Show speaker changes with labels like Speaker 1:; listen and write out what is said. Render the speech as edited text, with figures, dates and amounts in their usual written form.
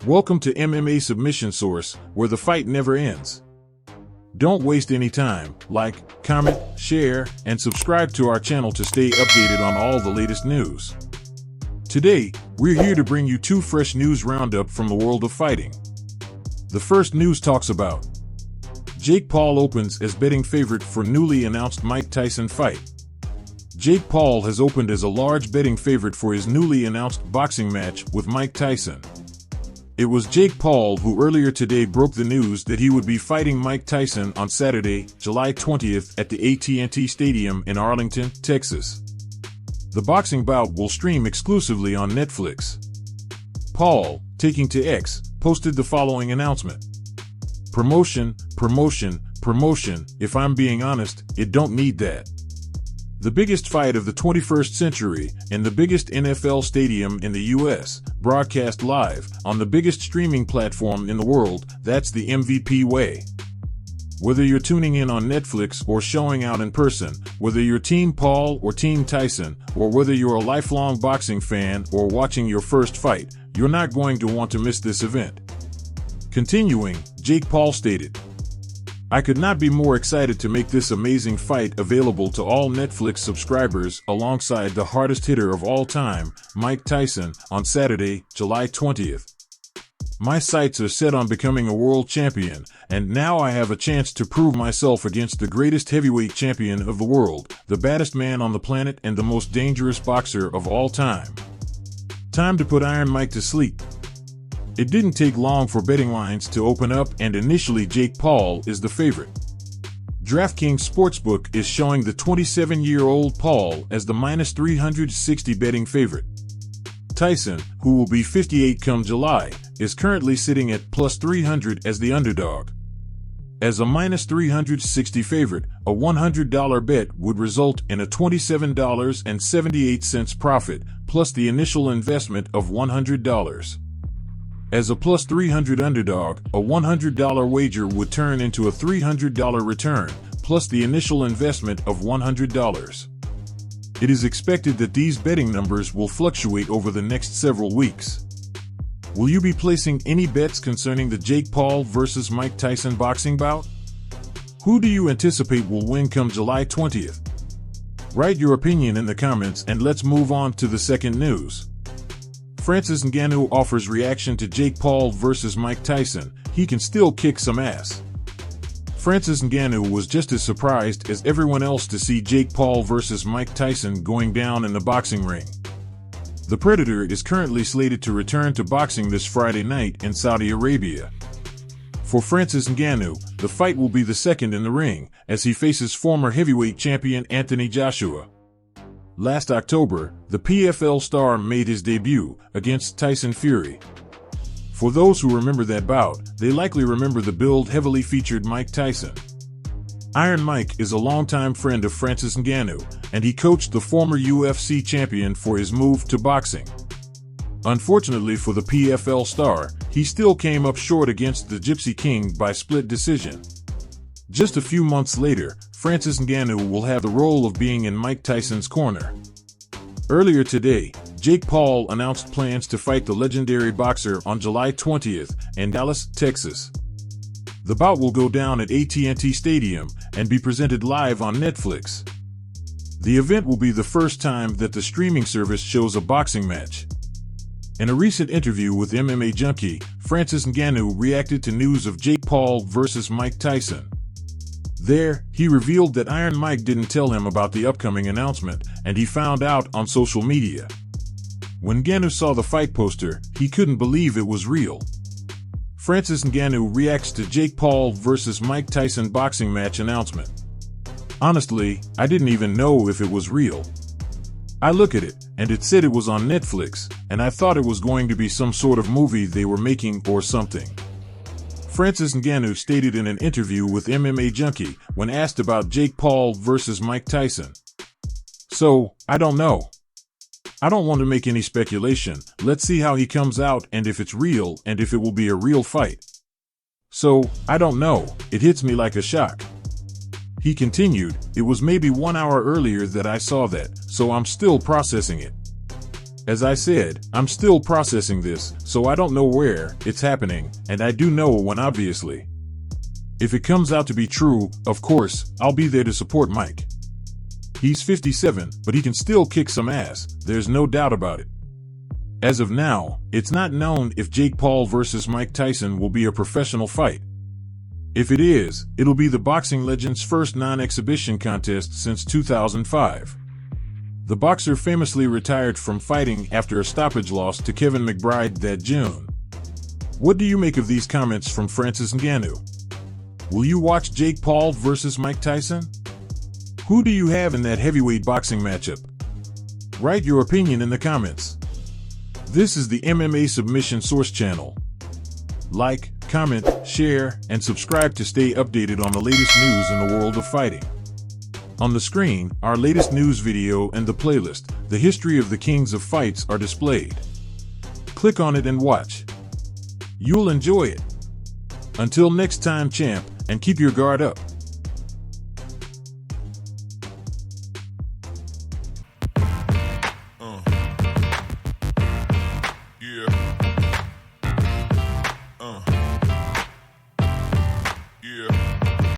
Speaker 1: Welcome to MMA Submission Source, where the fight never ends. Don't waste any time. Like, comment, share, and subscribe to our channel to stay updated on all the latest news. Today, we're here to bring you two fresh news roundup from the world of fighting. The first news talks about Jake Paul opens as betting favorite for newly announced Mike Tyson fight. Jake Paul has opened as a large betting favorite for his newly announced boxing match with Mike Tyson. It was Jake Paul who earlier today broke the news that he would be fighting Mike Tyson on Saturday, July 20th at the AT&T Stadium in Arlington, Texas. The boxing bout will stream exclusively on Netflix. Paul, taking to X, posted the following announcement. Promotion, promotion, promotion. If I'm being honest, it don't need that. The biggest fight of the 21st century, in the biggest NFL stadium in the US, broadcast live, on the biggest streaming platform in the world, that's the MVP way. Whether you're tuning in on Netflix or showing out in person, whether you're Team Paul or Team Tyson, or whether you're a lifelong boxing fan or watching your first fight, you're not going to want to miss this event. Continuing, Jake Paul stated, I could not be more excited to make this amazing fight available to all Netflix subscribers alongside the hardest hitter of all time, Mike Tyson, on Saturday, July 20th. My sights are set on becoming a world champion, and now I have a chance to prove myself against the greatest heavyweight champion of the world, the baddest man on the planet and the most dangerous boxer of all time. Time to put Iron Mike to sleep. It didn't take long for betting lines to open up, and initially Jake Paul is the favorite. DraftKings Sportsbook is showing the 27-year-old Paul as the -360 betting favorite. Tyson, who will be 58 come July, is currently sitting at +300 as the underdog. As a -360 favorite, a $100 bet would result in a $27.78 profit, plus the initial investment of $100. As a +300 underdog, a $100 wager would turn into a $300 return, plus the initial investment of $100. It is expected that these betting numbers will fluctuate over the next several weeks. Will you be placing any bets concerning the Jake Paul vs. Mike Tyson boxing bout? Who do you anticipate will win come July 20th? Write your opinion in the comments, and let's move on to the second news. Francis Ngannou offers reaction to Jake Paul vs. Mike Tyson. He can still kick some ass. Francis Ngannou was just as surprised as everyone else to see Jake Paul vs. Mike Tyson going down in the boxing ring. The Predator is currently slated to return to boxing this Friday night in Saudi Arabia. For Francis Ngannou, the fight will be the second in the ring, as he faces former heavyweight champion Anthony Joshua. Last October, the PFL star made his debut against Tyson Fury. For those who remember that bout, they likely remember the build heavily featured Mike Tyson. Iron Mike is a longtime friend of Francis Ngannou, and he coached the former UFC champion for his move to boxing. Unfortunately for the PFL star, he still came up short against the Gypsy King by split decision. Just a few months later, Francis Ngannou will have the role of being in Mike Tyson's corner. Earlier today, Jake Paul announced plans to fight the legendary boxer on July 20th in Dallas, Texas. The bout will go down at AT&T Stadium and be presented live on Netflix. The event will be the first time that the streaming service shows a boxing match. In a recent interview with MMA Junkie, Francis Ngannou reacted to news of Jake Paul vs. Mike Tyson. There, he revealed that Iron Mike didn't tell him about the upcoming announcement, and he found out on social media. When Ngannou saw the fight poster, he couldn't believe it was real. Francis Ngannou reacts to Jake Paul vs. Mike Tyson boxing match announcement. Honestly, I didn't even know if it was real. I look at it, and it said it was on Netflix, and I thought it was going to be some sort of movie they were making or something. Francis Ngannou stated in an interview with MMA Junkie when asked about Jake Paul vs. Mike Tyson. So, I don't know. I don't want to make any speculation. Let's see how he comes out and if it's real and if it will be a real fight. So, I don't know. It hits me like a shock. He continued, it was maybe 1 hour earlier that I saw that, so I'm still processing it. As I said, I'm still processing this, so I don't know where it's happening, and I do know when, obviously. If it comes out to be true, of course, I'll be there to support Mike. He's 57, but he can still kick some ass, there's no doubt about it. As of now, it's not known if Jake Paul versus Mike Tyson will be a professional fight. If it is, it'll be the boxing legend's first non-exhibition contest since 2005. The boxer famously retired from fighting after a stoppage loss to Kevin McBride that June. What do you make of these comments from Francis Ngannou? Will you watch Jake Paul versus Mike Tyson? Who do you have in that heavyweight boxing matchup? Write your opinion in the comments. This is the MMA Submission Source channel. Like, comment, share, and subscribe to stay updated on the latest news in the world of fighting. On the screen, our latest news video and the playlist, The History of the Kings of Fights, are displayed. Click on it and watch. You'll enjoy it. Until next time, champ, and keep your guard up.